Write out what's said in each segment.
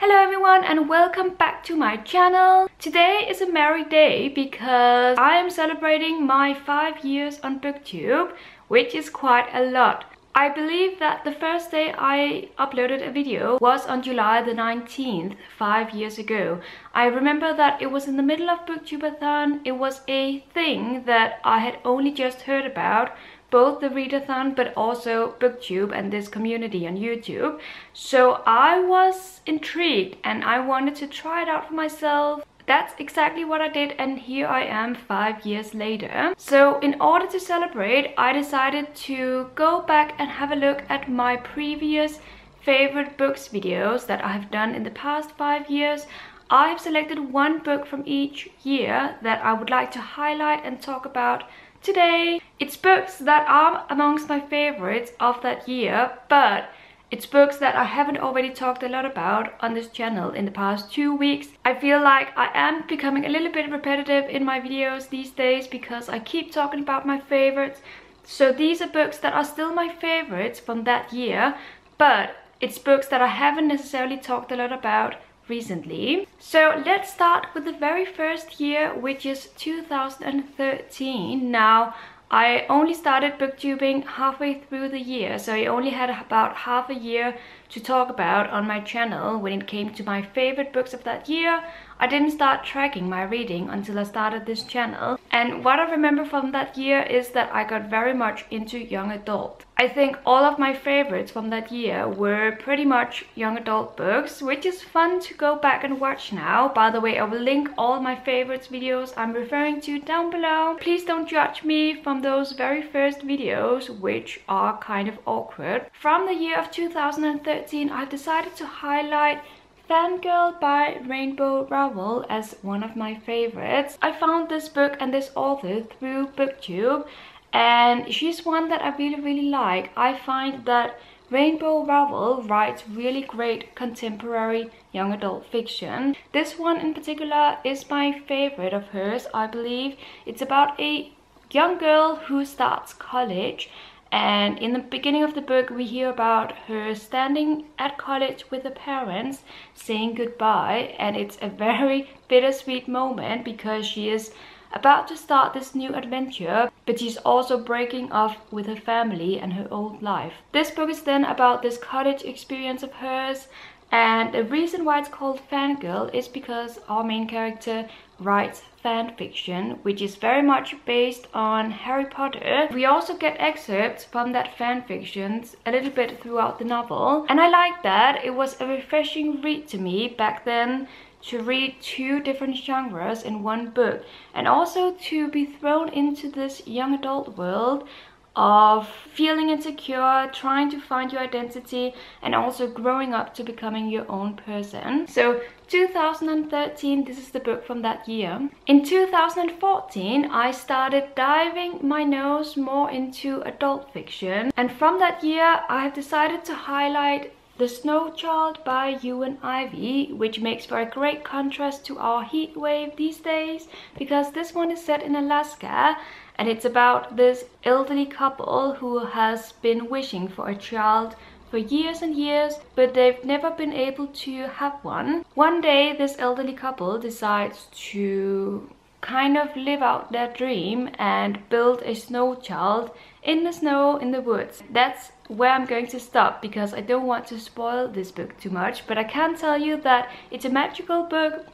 Hello everyone and welcome back to my channel. Today is a merry day because I am celebrating my 5 years on Booktube, which is quite a lot. I believe that the first day I uploaded a video was on July the 19th, 5 years ago. I remember that it was in the middle of Booktubeathon. It was a thing that I had only just heard about, both the readathon but also Booktube and this community on YouTube. So I was intrigued and I wanted to try it out for myself. That's exactly what I did, and here I am 5 years later. So in order to celebrate, I decided to go back and have a look at my previous favorite books videos that I have done in the past 5 years. I have selected one book from each year that I would like to highlight and talk about today. It's books that are amongst my favorites of that year, but it's books that I haven't already talked a lot about on this channel in the past 2 weeks. I feel like I am becoming a little bit repetitive in my videos these days because I keep talking about my favorites. So these are books that are still my favorites from that year, but it's books that I haven't necessarily talked a lot about recently. So let's start with the very first year, which is 2013. Now, I only started booktubing halfway through the year, so I only had about half a year to talk about on my channel when it came to my favorite books of that year. I didn't start tracking my reading until I started this channel. And what I remember from that year is that I got very much into young adult. I think all of my favorites from that year were pretty much young adult books, which is fun to go back and watch now. By the way, I will link all my favorites videos I'm referring to down below. Please don't judge me from those very first videos, which are kind of awkward. From the year of 2013, I've decided to highlight Fangirl by Rainbow Rowell as one of my favorites. I found this book and this author through Booktube, and she's one that I really like. I find that Rainbow Rowell writes really great contemporary young adult fiction. This one in particular is my favorite of hers, I believe. It's about a young girl who starts college, and in the beginning of the book we hear about her standing at college with her parents saying goodbye, and it's a very bittersweet moment because she is about to start this new adventure, but she's also breaking off with her family and her old life. This book is then about this college experience of hers, and the reason why it's called Fangirl is because our main character writes fan fiction, which is very much based on Harry Potter. We also get excerpts from that fan fictions a little bit throughout the novel, and I like that. It was a refreshing read to me back then to read two different genres in one book, and also to be thrown into this young adult world of feeling insecure, trying to find your identity, and also growing up to becoming your own person. So 2013, this is the book from that year. In 2014, I started diving my nose more into adult fiction, and from that year I have decided to highlight The Snow Child by You and Ivy, which makes for a great contrast to our heat wave these days, because this one is set in Alaska, and it's about this elderly couple who has been wishing for a child for years and years, but they've never been able to have one. One day this elderly couple decides to kind of live out their dream and build a snow child in the snow in the woods. That's where I'm going to stop because I don't want to spoil this book too much, but I can tell you that it's a magical book.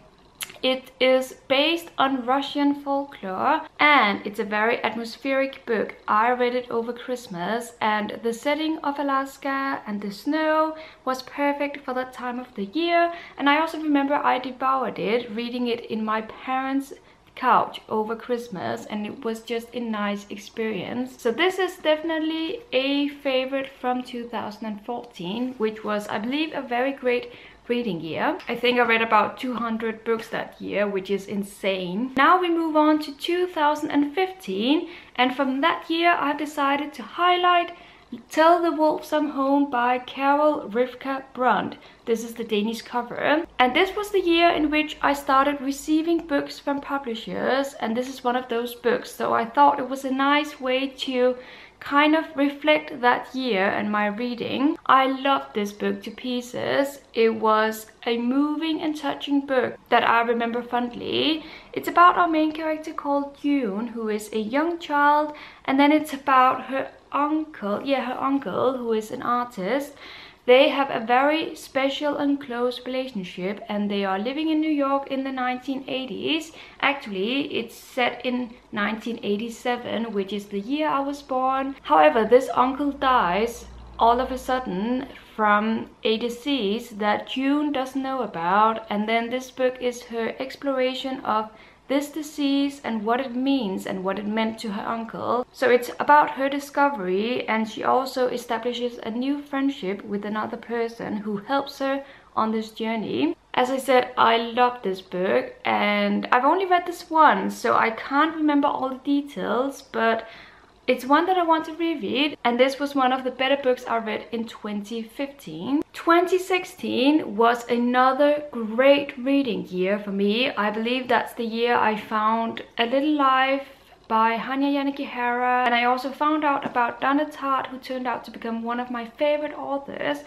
It is based on Russian folklore, and it's a very atmospheric book. I read it over Christmas, and the setting of Alaska and the snow was perfect for that time of the year. And I also remember I devoured it, reading it in my parents' couch over Christmas, and it was just a nice experience. So this is definitely a favorite from 2014, which was, I believe, a very great reading year. I think I read about 200 books that year, which is insane. Now we move on to 2015, and from that year I've decided to highlight Tell the Wolves I'm Home by Carol Rivka Brunt. This is the Danish cover. And this was the year in which I started receiving books from publishers, and this is one of those books. So I thought it was a nice way to kind of reflect that year and my reading. I loved this book to pieces. It was a moving and touching book that I remember fondly. It's about our main character called June, who is a young child, and then it's about her uncle, who is an artist. They have a very special and close relationship, and they are living in New York in the 1980s. Actually, it's set in 1987, which is the year I was born. However, this uncle dies all of a sudden from a disease that June doesn't know about, and then this book is her exploration of this disease and what it means and what it meant to her uncle. So it's about her discovery, and she also establishes a new friendship with another person who helps her on this journey. As I said, I love this book, and I've only read this once, so I can't remember all the details, but it's one that I want to reread, and this was one of the better books I read in 2015. 2016 was another great reading year for me. I believe that's the year I found A Little Life by Hanya Yanagihara, and I also found out about Donna Tartt, who turned out to become one of my favorite authors.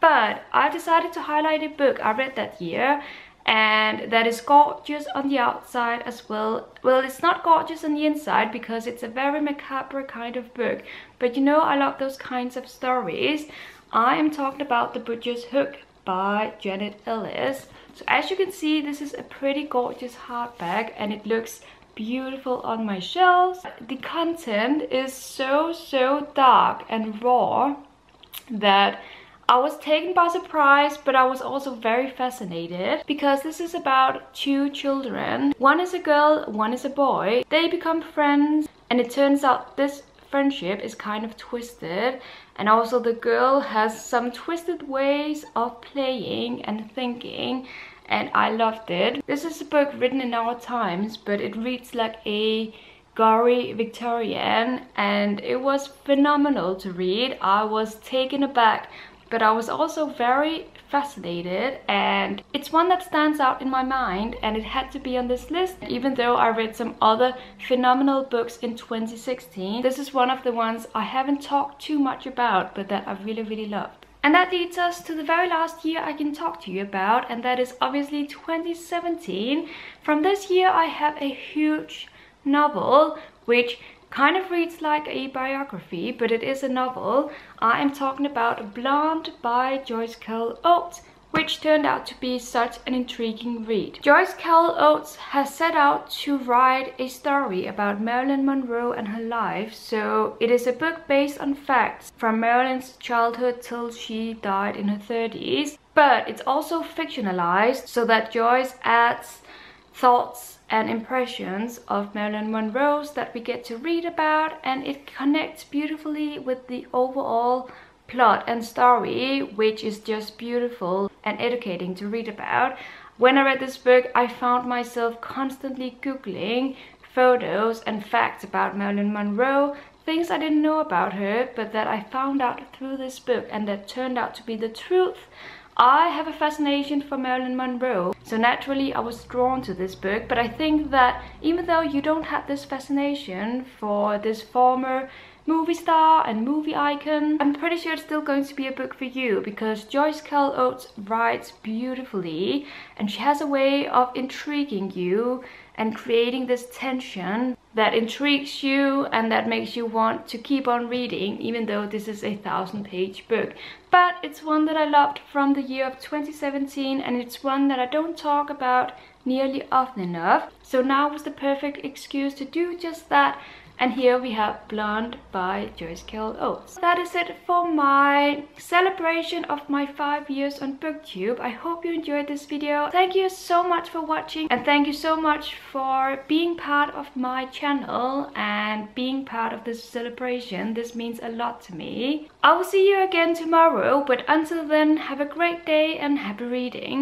But I decided to highlight a book I read that year, and that is gorgeous on the outside as well. Well, it's not gorgeous on the inside because it's a very macabre kind of book, but you know I love those kinds of stories. I am talking about The Butcher's Hook by Janet Ellis. So as you can see, this is a pretty gorgeous hardback, and it looks beautiful on my shelves. The content is so dark and raw that I was taken by surprise, but I was also very fascinated because this is about two children. One is a girl, one is a boy. They become friends, and it turns out this friendship is kind of twisted, and also the girl has some twisted ways of playing and thinking, and I loved it. This is a book written in our times, but it reads like a gory Victorian, and it was phenomenal to read. I was taken aback, but I was also very fascinated, and it's one that stands out in my mind, and it had to be on this list. Even though I read some other phenomenal books in 2016, this is one of the ones I haven't talked too much about, but that I really loved. And that leads us to the very last year I can talk to you about, and that is obviously 2017. From this year I have a huge novel, which kind of reads like a biography, but it is a novel. I am talking about Blonde by Joyce Carol Oates, which turned out to be such an intriguing read. Joyce Carol Oates has set out to write a story about Marilyn Monroe and her life, so it is a book based on facts from Marilyn's childhood till she died in her 30s, but it's also fictionalized so that Joyce adds thoughts and impressions of Marilyn Monroe's that we get to read about, and it connects beautifully with the overall plot and story, which is just beautiful and educating to read about. When I read this book, I found myself constantly googling photos and facts about Marilyn Monroe, things I didn't know about her, but that I found out through this book and that turned out to be the truth. I have a fascination for Marilyn Monroe, so naturally I was drawn to this book, but I think that even though you don't have this fascination for this former movie star and movie icon, I'm pretty sure it's still going to be a book for you, because Joyce Carol Oates writes beautifully, and she has a way of intriguing you and creating this tension that intrigues you and that makes you want to keep on reading, even though this is a 1000-page book. But it's one that I loved from the year of 2017, and it's one that I don't talk about nearly often enough. So now was the perfect excuse to do just that. And here we have Blonde by Joyce Carol Oates. That is it for my celebration of my 5 years on Booktube. I hope you enjoyed this video. Thank you so much for watching, and thank you so much for being part of my channel and being part of this celebration. This means a lot to me. I will see you again tomorrow, but until then, have a great day and happy reading.